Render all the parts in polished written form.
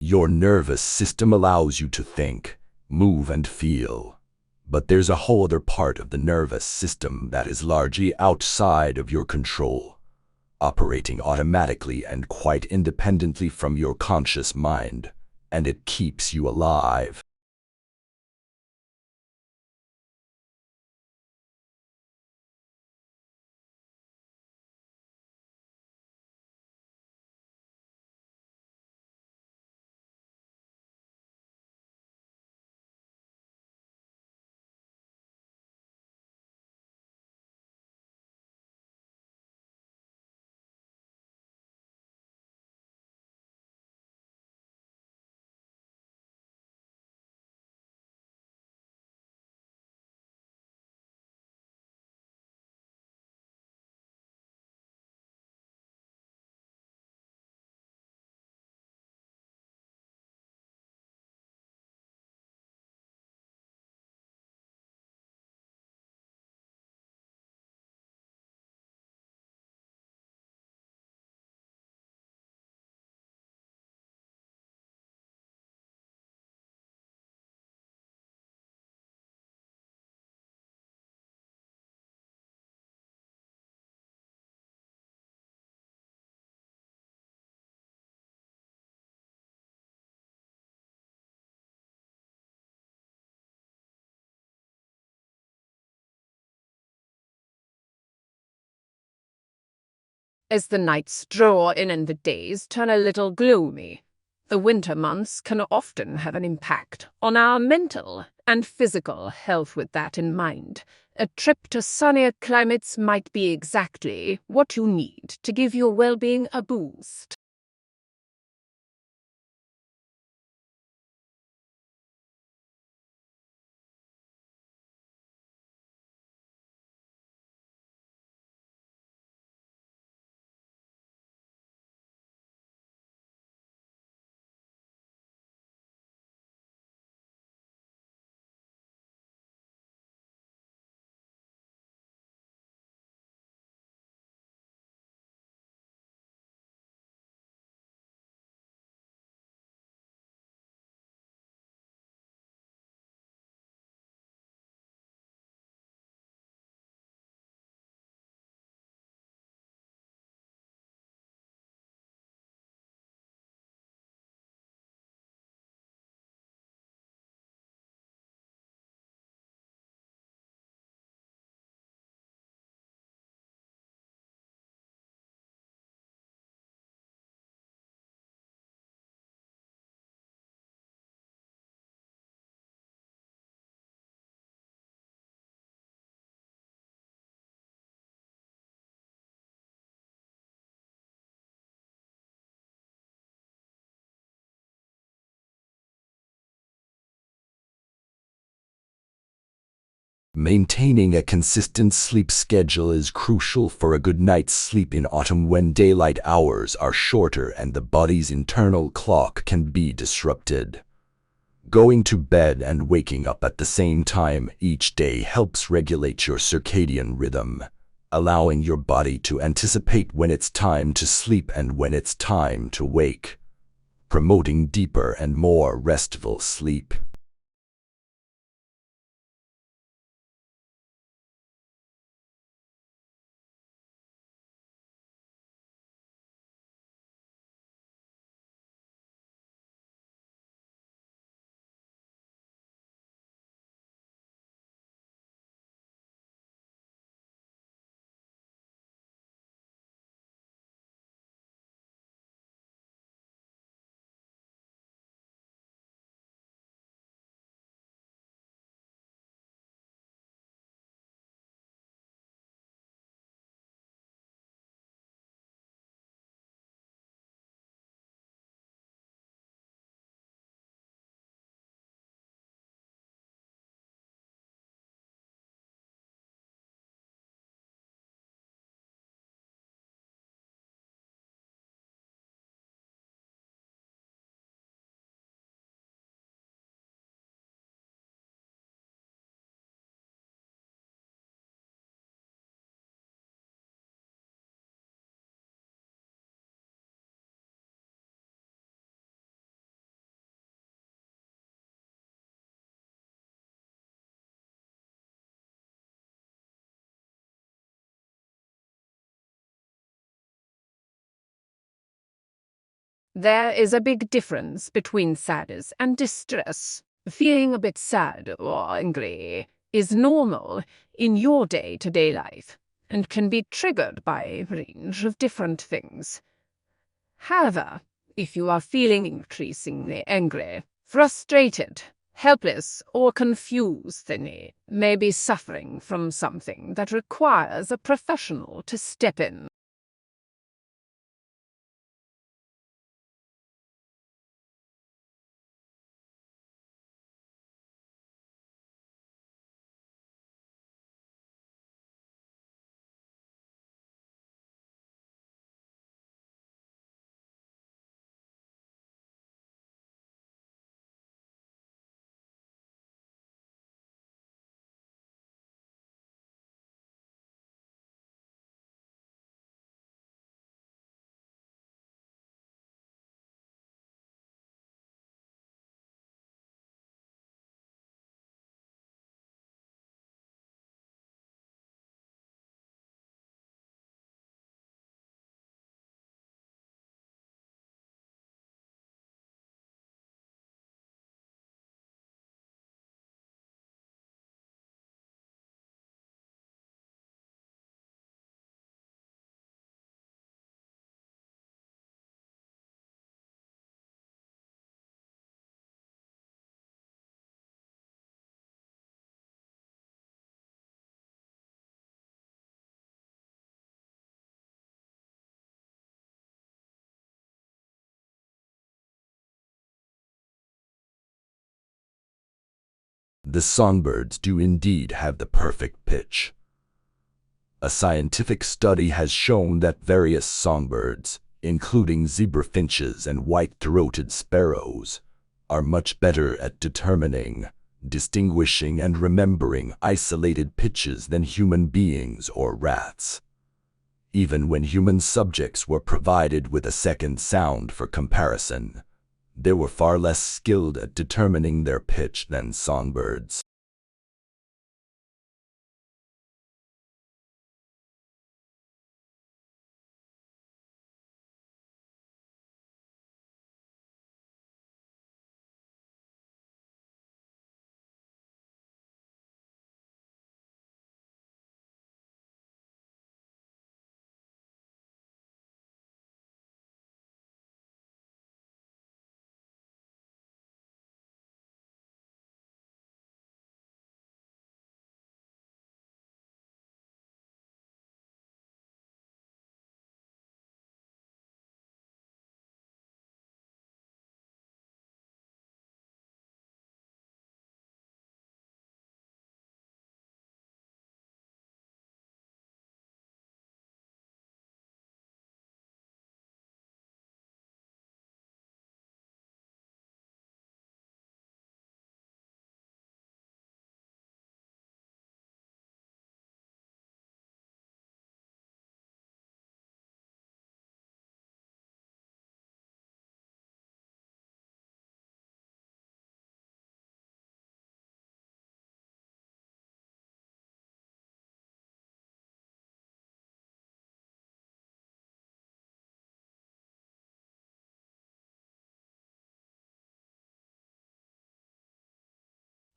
Your nervous system allows you to think, move, and feel. But there's a whole other part of the nervous system that is largely outside of your control, operating automatically and quite independently from your conscious mind, and it keeps you alive. As the nights draw in and the days turn a little gloomy, the winter months can often have an impact on our mental and physical health. With that in mind, a trip to sunnier climates might be exactly what you need to give your well-being a boost. Maintaining a consistent sleep schedule is crucial for a good night's sleep in autumn when daylight hours are shorter and the body's internal clock can be disrupted. Going to bed and waking up at the same time each day helps regulate your circadian rhythm, allowing your body to anticipate when it's time to sleep and when it's time to wake, promoting deeper and more restful sleep. There is a big difference between sadness and distress. Feeling a bit sad or angry is normal in your day-to-day life and can be triggered by a range of different things. However, if you are feeling increasingly angry, frustrated, helpless, or confused, then you may be suffering from something that requires a professional to step in. The songbirds do indeed have the perfect pitch. A scientific study has shown that various songbirds, including zebra finches and white-throated sparrows, are much better at determining, distinguishing, and remembering isolated pitches than human beings or rats. Even when human subjects were provided with a second sound for comparison, they were far less skilled at determining their pitch than songbirds.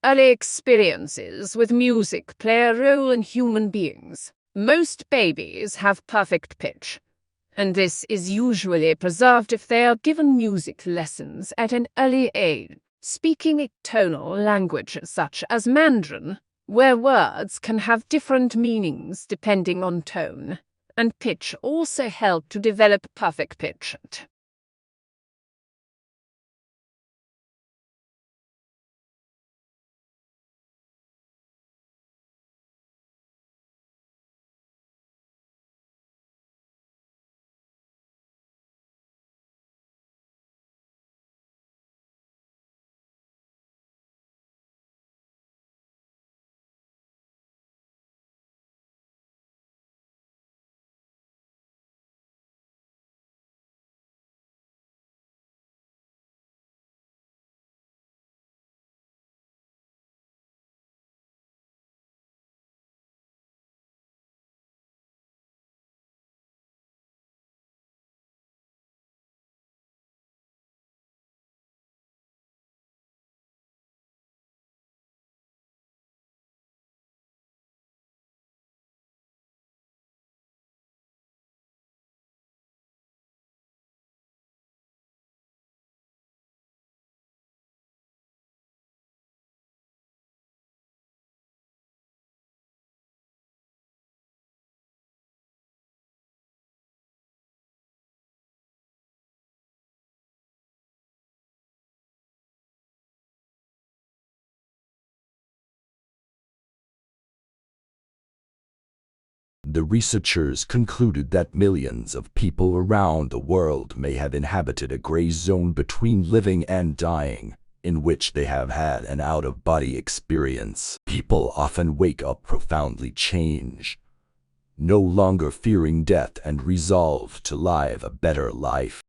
Early experiences with music play a role in human beings. Most babies have perfect pitch, and this is usually preserved if they are given music lessons at an early age. Speaking a tonal language such as Mandarin, where words can have different meanings depending on tone, and pitch also help to develop perfect pitch. The researchers concluded that millions of people around the world may have inhabited a gray zone between living and dying, in which they have had an out-of-body experience. People often wake up profoundly changed, no longer fearing death and resolved to live a better life.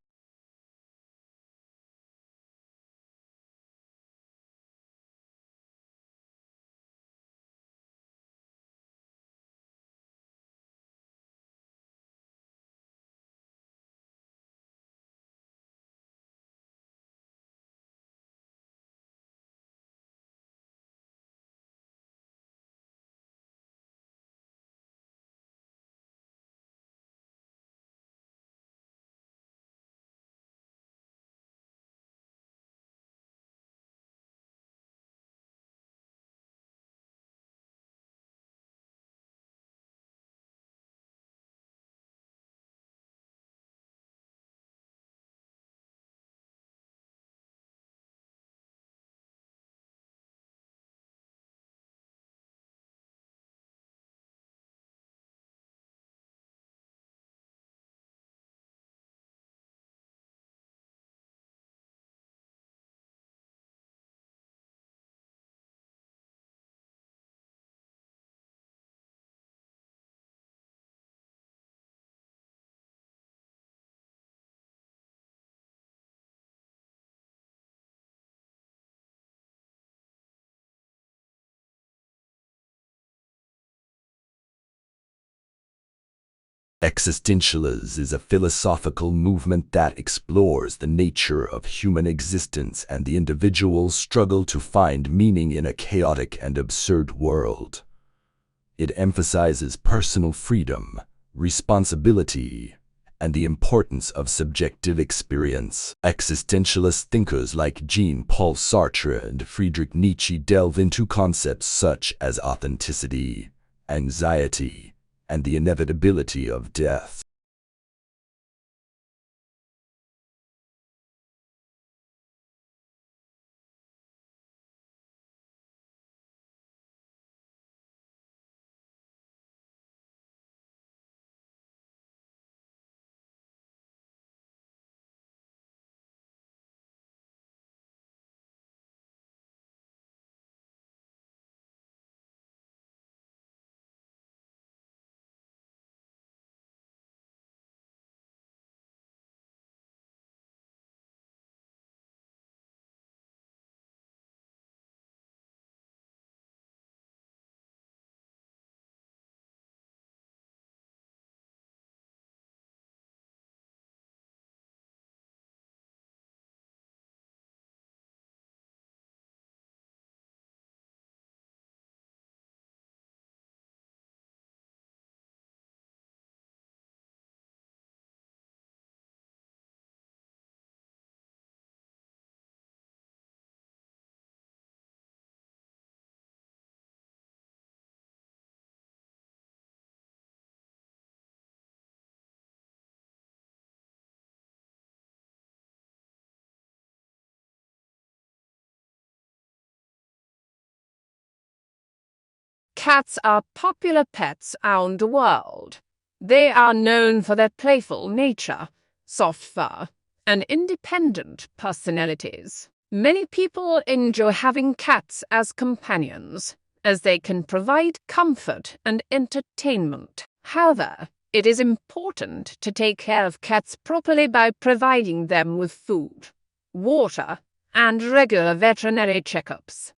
Existentialism is a philosophical movement that explores the nature of human existence and the individual's struggle to find meaning in a chaotic and absurd world. It emphasizes personal freedom, responsibility, and the importance of subjective experience. Existentialist thinkers like Jean-Paul Sartre and Friedrich Nietzsche delve into concepts such as authenticity, anxiety, and the inevitability of death. Cats are popular pets around the world. They are known for their playful nature, soft fur, and independent personalities. Many people enjoy having cats as companions, as they can provide comfort and entertainment. However, it is important to take care of cats properly by providing them with food, water, and regular veterinary checkups.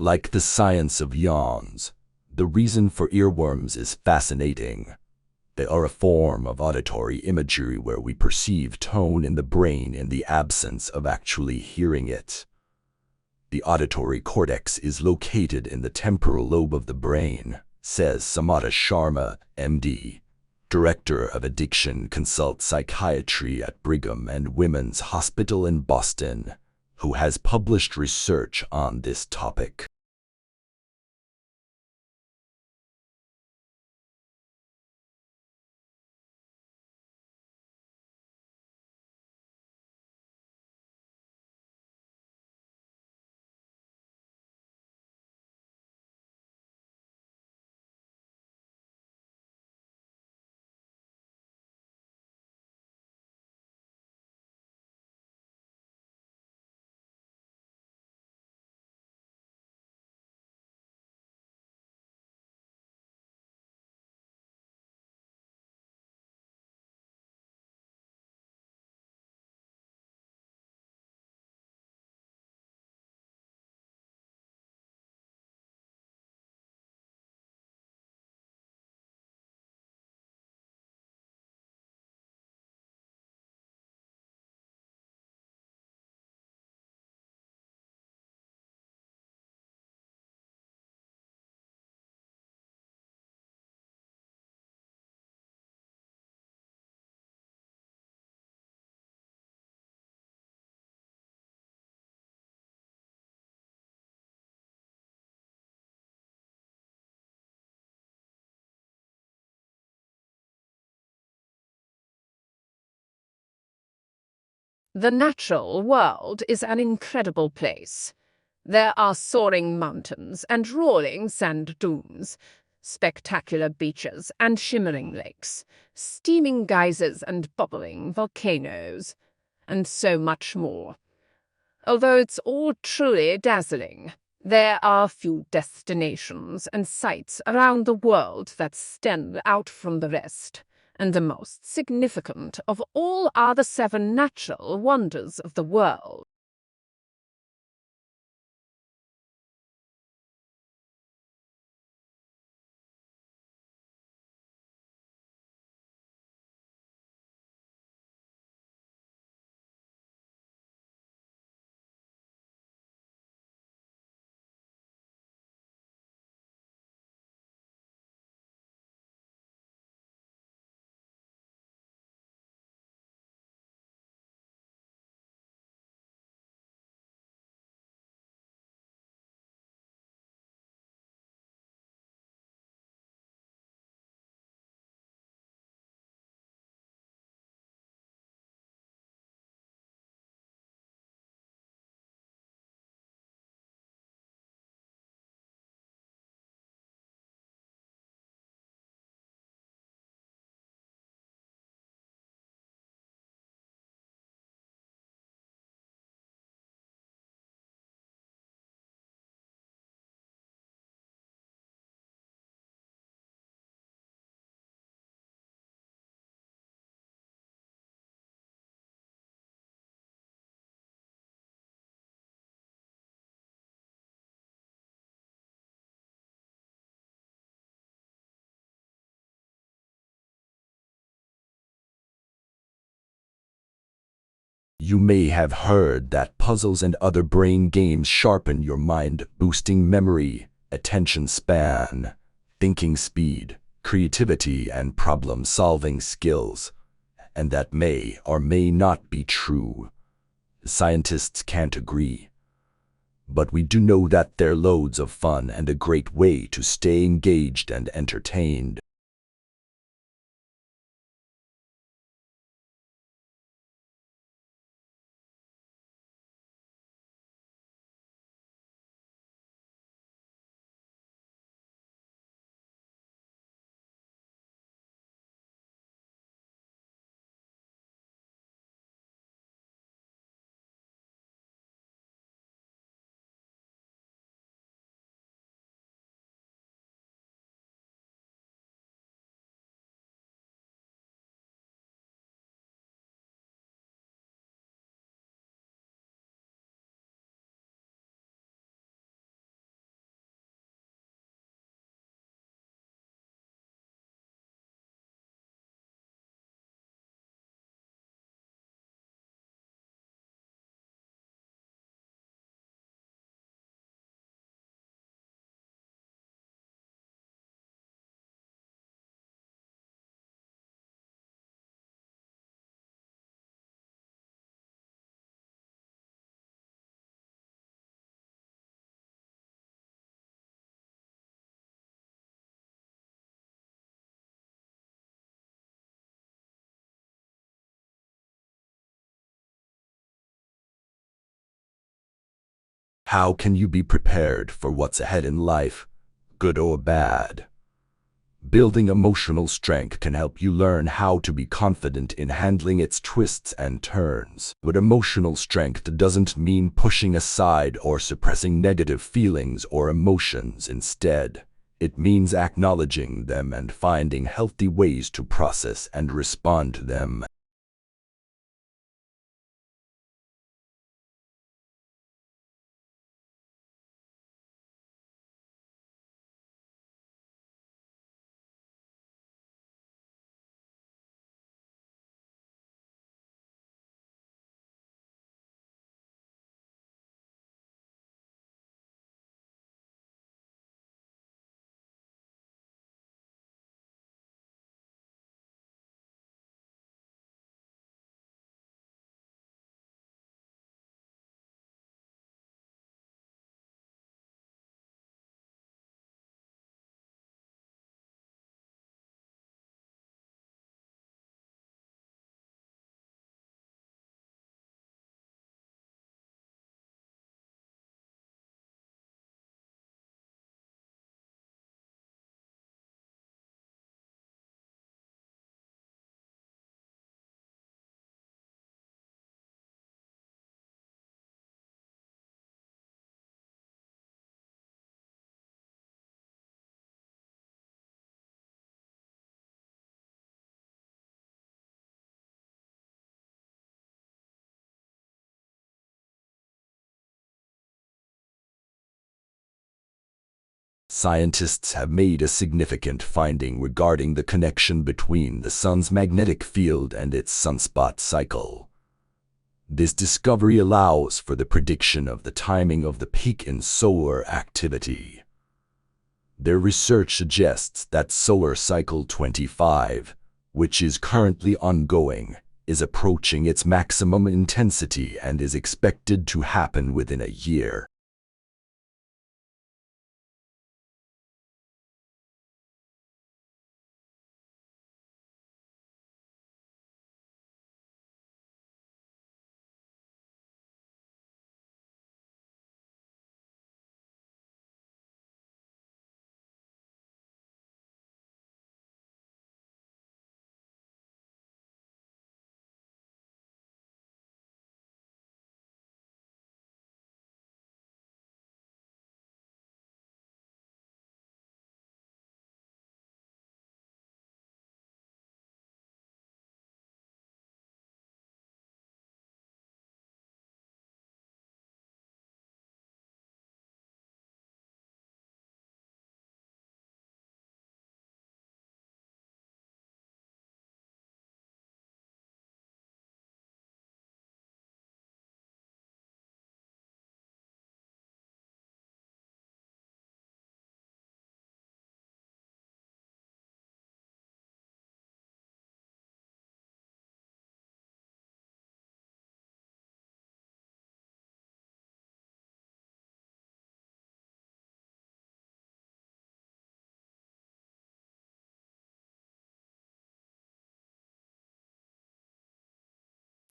Like the science of yawns, the reason for earworms is fascinating. They are a form of auditory imagery where we perceive tone in the brain in the absence of actually hearing it. The auditory cortex is located in the temporal lobe of the brain, says Samata Sharma, MD, Director of Addiction Consult Psychiatry at Brigham and Women's Hospital in Boston, who has published research on this topic. The natural world is an incredible place. There are soaring mountains and roaring sand dunes, spectacular beaches and shimmering lakes, steaming geysers and bubbling volcanoes, and so much more. Although it's all truly dazzling, there are few destinations and sights around the world that stand out from the rest, and the most significant of all are the 7 natural wonders of the world. You may have heard that puzzles and other brain games sharpen your mind, boosting memory, attention span, thinking speed, creativity, and problem-solving skills. And that may or may not be true. Scientists can't agree. But we do know that they're loads of fun and a great way to stay engaged and entertained. How can you be prepared for what's ahead in life, good or bad? Building emotional strength can help you learn how to be confident in handling its twists and turns. But emotional strength doesn't mean pushing aside or suppressing negative feelings or emotions. Instead, it means acknowledging them and finding healthy ways to process and respond to them. Scientists have made a significant finding regarding the connection between the sun's magnetic field and its sunspot cycle. This discovery allows for the prediction of the timing of the peak in solar activity. Their research suggests that solar cycle 25, which is currently ongoing, is approaching its maximum intensity and is expected to happen within a year.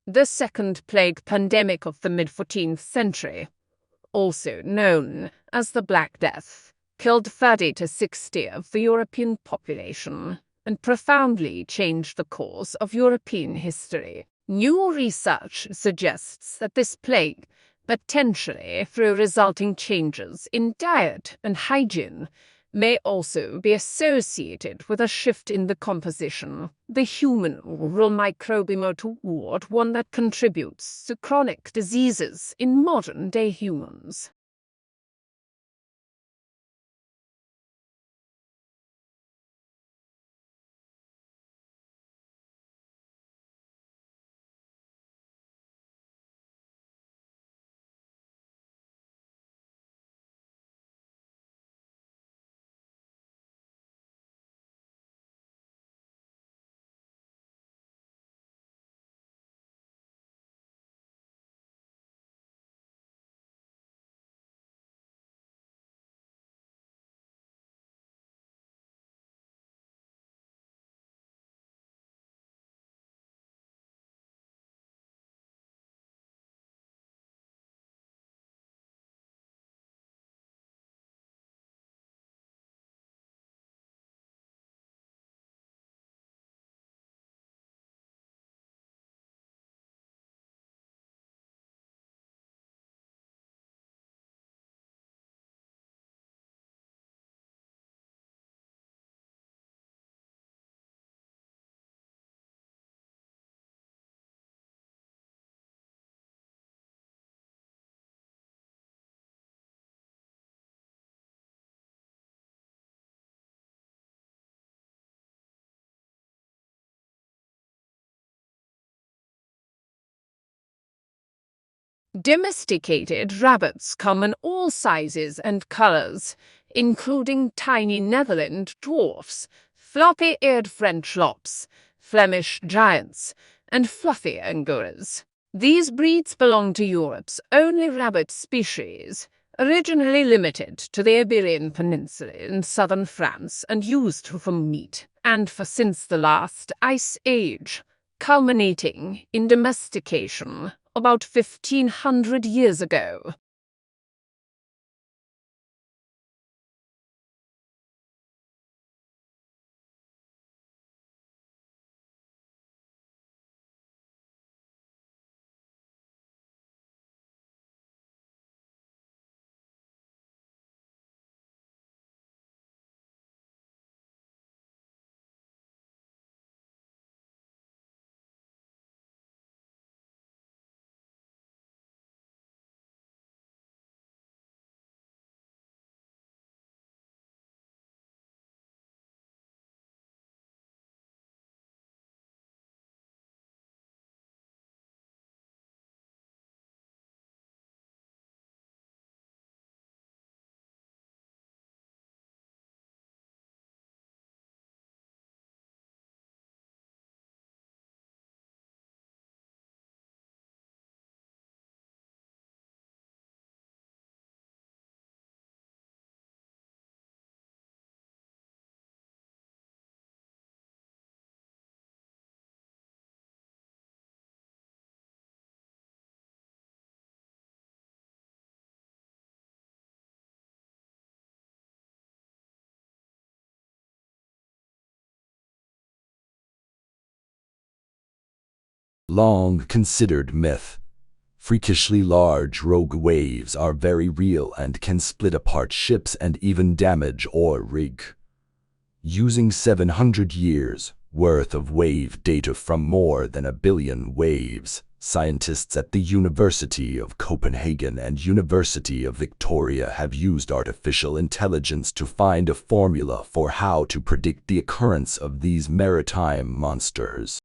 The second plague pandemic of the mid-14th century, also known as the Black Death, killed 30 to 60 of the European population and profoundly changed the course of European history. New research suggests that this plague, potentially through resulting changes in diet and hygiene, may also be associated with a shift in the composition, the human oral microbiome toward one that contributes to chronic diseases in modern-day humans. Domesticated rabbits come in all sizes and colors, including tiny Netherland dwarfs, floppy-eared French lops, Flemish giants, and fluffy Angoras. These breeds belong to Europe's only rabbit species, originally limited to the Iberian Peninsula in southern France and used for meat, and for since the last Ice Age, culminating in domestication about 1,500 years ago. Long considered myth. Freakishly large rogue waves are very real and can split apart ships and even damage or rig. Using 700 years worth of wave data from more than 1 billion waves, scientists at the University of Copenhagen and University of Victoria have used artificial intelligence to find a formula for how to predict the occurrence of these maritime monsters.